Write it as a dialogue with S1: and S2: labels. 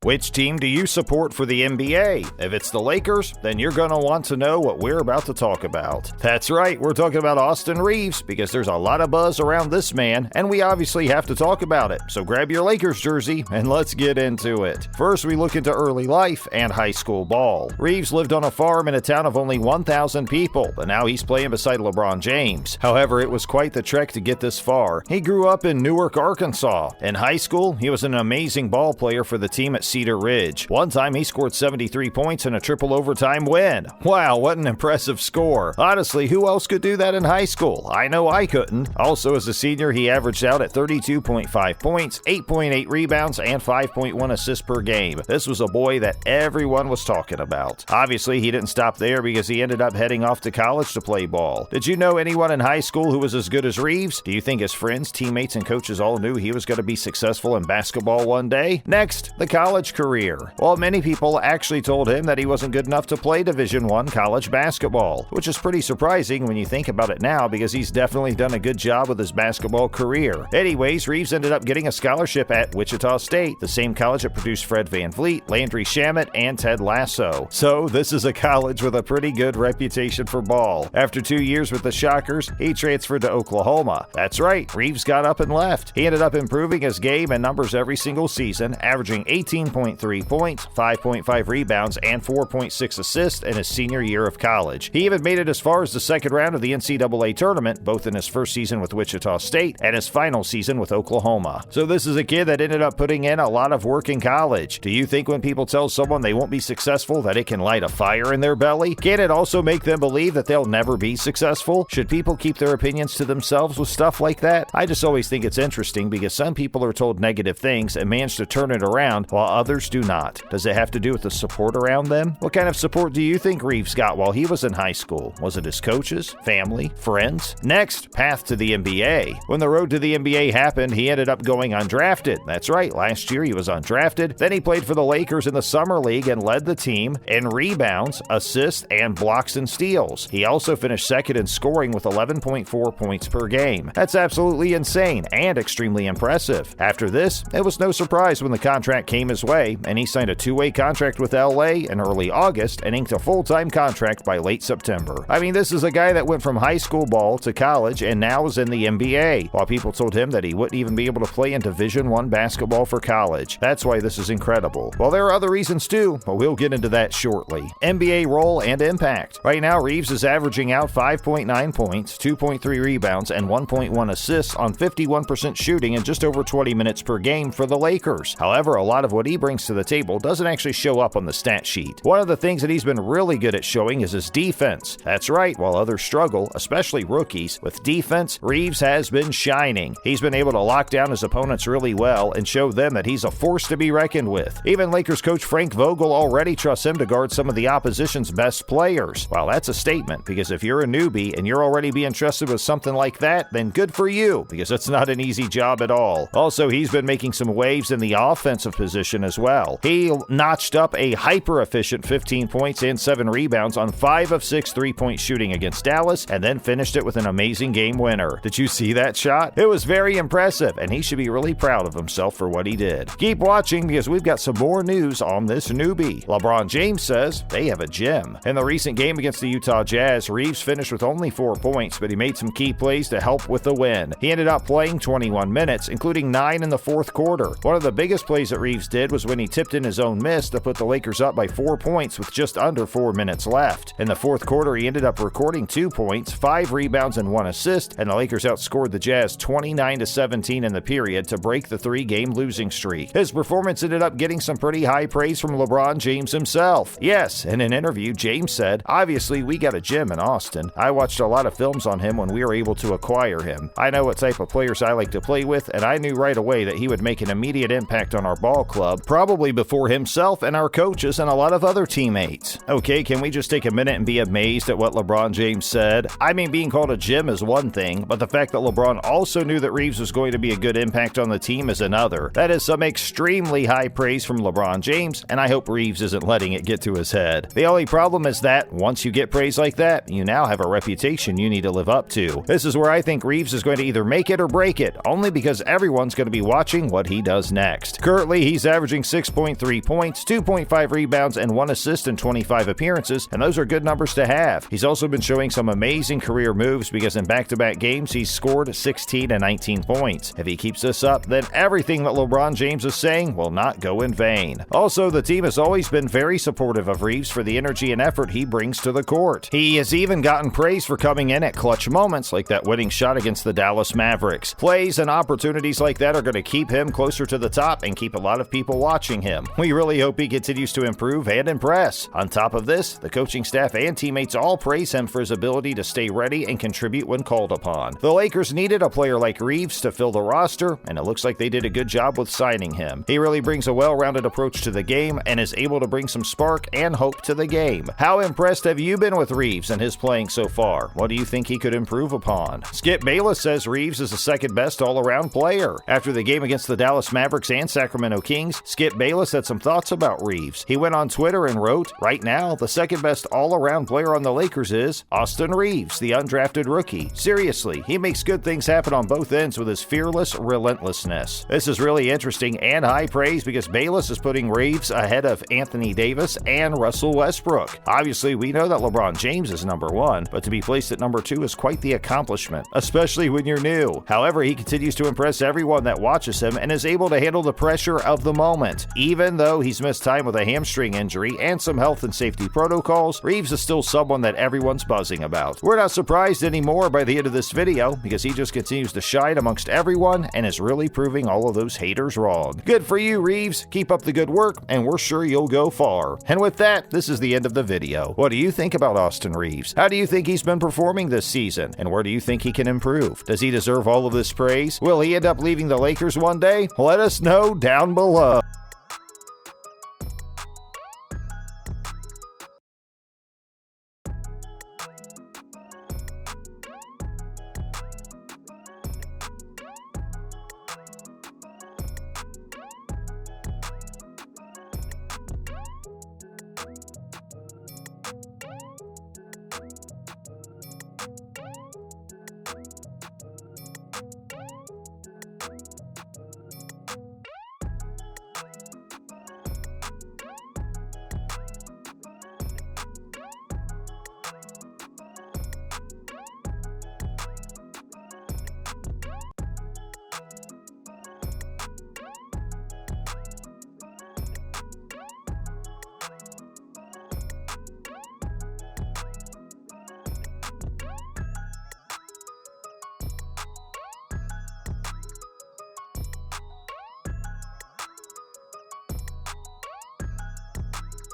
S1: Which team do you support for the NBA? If it's the Lakers, then you're going to want to know what we're about to talk about. That's right, we're talking about Austin Reaves because there's a lot of buzz around this man, and we obviously have to talk about it. So grab your Lakers jersey and let's get into it. First, we look into early life and high school ball. Reaves lived on a farm in a town of only 1,000 people, but now he's playing beside LeBron James. However, it was quite the trek to get this far. He grew up in Newark, Arkansas. In high school, he was an amazing ball player for the team at Cedar Ridge. One time, he scored 73 points in a triple overtime win. Wow, what an impressive score. Honestly, who else could do that in high school? I know I couldn't. Also, as a senior, he averaged out at 32.5 points, 8.8 rebounds, and 5.1 assists per game. This was a boy that everyone was talking about. Obviously, he didn't stop there because he ended up heading off to college to play ball. Did you know anyone in high school who was as good as Reaves? Do you think his friends, teammates, and coaches all knew he was going to be successful in basketball one day? Next, the college career. Well, many people actually told him that he wasn't good enough to play Division I college basketball, which is pretty surprising when you think about it now because he's definitely done a good job with his basketball career. Anyways, Reaves ended up getting a scholarship at Wichita State, the same college that produced Fred VanVleet, Landry Shamet, and Ted Lasso. So this is a college with a pretty good reputation for ball. After 2 years with the Shockers, he transferred to Oklahoma. That's right, Reaves got up and left. He ended up improving his game and numbers every single season, averaging 18.3 points, 5.5 rebounds, and 4.6 assists in his senior year of college. He even made it as far as the second round of the NCAA tournament, both in his first season with Wichita State and his final season with Oklahoma. So this is a kid that ended up putting in a lot of work in college. Do you think when people tell someone they won't be successful that it can light a fire in their belly? Can it also make them believe that they'll never be successful? Should people keep their opinions to themselves with stuff like that? I just always think it's interesting because some people are told negative things and manage to turn it around while others do not. Does it have to do with the support around them? What kind of support do you think Reaves got while he was in high school? Was it his coaches, family, friends? Next, path to the NBA. When the road to the NBA happened, he ended up going undrafted. That's right, last year he was undrafted. Then he played for the Lakers in the Summer League and led the team in rebounds, assists, and blocks and steals. He also finished second in scoring with 11.4 points per game. That's absolutely insane and extremely impressive. After this, it was no surprise when the contract came his way, and he signed a two-way contract with LA in early August and inked a full-time contract by late September. I mean, this is a guy that went from high school ball to college and now is in the NBA, while people told him that he wouldn't even be able to play in Division I basketball for college. That's why this is incredible. Well, there are other reasons too, but we'll get into that shortly. NBA role and impact. Right now, Reaves is averaging out 5.9 points, 2.3 rebounds, and 1.1 assists on 51% shooting in just over 20 minutes per game for the Lakers. However, a lot of what he brings to the table doesn't actually show up on the stat sheet. One of the things that he's been really good at showing is his defense. That's right, while others struggle, especially rookies, with defense, Reaves has been shining. He's been able to lock down his opponents really well and show them that he's a force to be reckoned with. Even Lakers coach Frank Vogel already trusts him to guard some of the opposition's best players. Well, that's a statement, because if you're a newbie and you're already being trusted with something like that, then good for you, because it's not an easy job at all. Also, he's been making some waves in the offensive position as well. He notched up a hyper-efficient 15 points and 7 rebounds on 5 of 6 3-point shooting against Dallas, and then finished it with an amazing game winner. Did you see that shot? It was very impressive, and he should be really proud of himself for what he did. Keep watching because we've got some more news on this newbie. LeBron James says they have a gym. In the recent game against the Utah Jazz, Reaves finished with only 4 points, but he made some key plays to help with the win. He ended up playing 21 minutes, including 9 in the fourth quarter. One of the biggest plays that Reaves did was when he tipped in his own miss to put the Lakers up by 4 points with just under 4 minutes left. In the fourth quarter, he ended up recording 2 points, 5 rebounds, and 1 assist, and the Lakers outscored the Jazz 29-17 in the period to break the 3-game losing streak. His performance ended up getting some pretty high praise from LeBron James himself. Yes, in an interview, James said, "Obviously, we got a gym in Austin. I watched a lot of films on him when we were able to acquire him. I know what type of players I like to play with, and I knew right away that he would make an immediate impact on our ball club, probably before himself and our coaches and a lot of other teammates." Okay, can we just take a minute and be amazed at what LeBron James said? I mean, being called a gym is one thing, but the fact that LeBron also knew that Reaves was going to be a good impact on the team is another. That is some extremely high praise from LeBron James, and I hope Reaves isn't letting it get to his head. The only problem is that once you get praise like that, you now have a reputation you need to live up to. This is where I think Reaves is going to either make it or break it, only because everyone's going to be watching what he does next. Currently, he's averaging averaging 6.3 points, 2.5 rebounds, and 1 assist in 25 appearances, and those are good numbers to have. He's also been showing some amazing career moves because in back-to-back games, he's scored 16 and 19 points. If he keeps this up, then everything that LeBron James is saying will not go in vain. Also, the team has always been very supportive of Reaves for the energy and effort he brings to the court. He has even gotten praise for coming in at clutch moments like that winning shot against the Dallas Mavericks. Plays and opportunities like that are going to keep him closer to the top and keep a lot of people watching him. We really hope he continues to improve and impress. On top of this, the coaching staff and teammates all praise him for his ability to stay ready and contribute when called upon. The Lakers needed a player like Reaves to fill the roster, and it looks like they did a good job with signing him. He really brings a well-rounded approach to the game and is able to bring some spark and hope to the game. How impressed have you been with Reaves and his playing so far? What do you think he could improve upon? Skip Bayless says Reaves is the second best all-around player. After the game against the Dallas Mavericks and Sacramento Kings, Skip Bayless had some thoughts about Reaves. He went on Twitter and wrote, "Right now, the second best all-around player on the Lakers is Austin Reaves, the undrafted rookie. Seriously, he makes good things happen on both ends with his fearless relentlessness." This is really interesting and high praise because Bayless is putting Reaves ahead of Anthony Davis and Russell Westbrook. Obviously, we know that LeBron James is number one, but to be placed at number two is quite the accomplishment, especially when you're new. However, he continues to impress everyone that watches him and is able to handle the pressure of the moment. Even though he's missed time with a hamstring injury and some health and safety protocols, Reaves is still someone that everyone's buzzing about. We're not surprised anymore by the end of this video because he just continues to shine amongst everyone and is really proving all of those haters wrong. Good for you, Reaves. Keep up the good work, and we're sure you'll go far. And with that, this is the end of the video. What do you think about Austin Reaves? How do you think he's been performing this season? And where do you think he can improve? Does he deserve all of this praise? Will he end up leaving the Lakers one day? Let us know down below.